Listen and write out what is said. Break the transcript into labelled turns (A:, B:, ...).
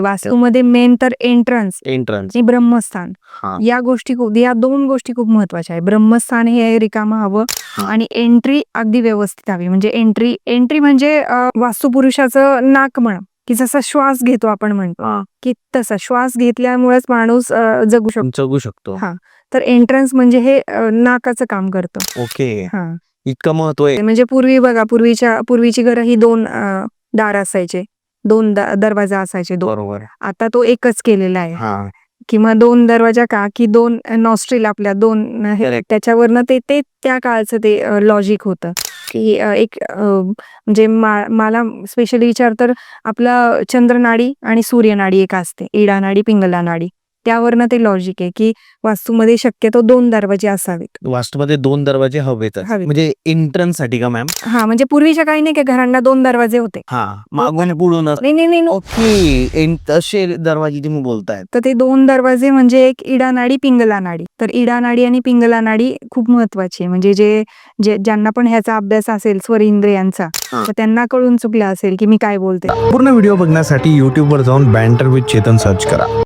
A: वास्तूमध्ये मेन तर एंट्रन्स आणि ब्रह्मस्थान या दोन गोष्टी खूप महत्वाच्या आहे. ब्रह्मस्थान हे रिकामं हवं आणि एंट्री अगदी व्यवस्थित हवी. म्हणजे एंट्री म्हणजे वास्तुपुरुषाचं नाक म्हणा की जसा श्वास घेतो आपण म्हणतो की तसा श्वास घेतल्यामुळेच माणूस जगू शकतो. हा, तर एंट्रन्स म्हणजे हे नाकाचं काम करतं.
B: ओके, इतकं महत्व आहे.
A: म्हणजे पूर्वी बघा, पूर्वीची घरं ही 2 दार असायचे, 2 दरवाजा असायचे.
B: बरोबर.
A: आता तो एकच केलेला आहे. किंवा 2 दरवाजा का की 2 नॉस्ट्रिल आपल्या 2 त्याच्यावरनं ते त्या काळचं ते लॉजिक होतं की एक म्हणजे मला स्पेशली विचार तर आपला चंद्रनाडी आणि सूर्यनाडी एक असते, इडा नाडी, पिंगला नाडी. त्यावरनं ते लॉजिक आहे की वास्तूमध्ये शक्यतो 2 दरवाजे असावेत.
B: वास्तूमध्ये 2 दरवाजे हवेत. म्हणजे एंट्रन्स साठी का मॅम?
A: हा, म्हणजे पूर्वीच्या काही नाही का घरांना 2 दरवाजे होते.
B: मागून पुढून.
A: नाही.
B: ओके, तसे दरवाजे तुम्ही बोलताय.
A: तर ते 2 दरवाजे म्हणजे एक इडा नाडी, पिंगला नाडी. तर इडा नाडी आणि पिंगला नाडी खूप महत्वाची आहे. म्हणजे ज्यांना पण ह्याचा अभ्यास असेल स्वर इंद्रियांचा, तर त्यांना कळून चुकलं असेल की मी काय बोलते.
C: पूर्ण व्हिडिओ बघण्यासाठी YouTube वर जाऊन बँटर विथ चेतन सर्च करा.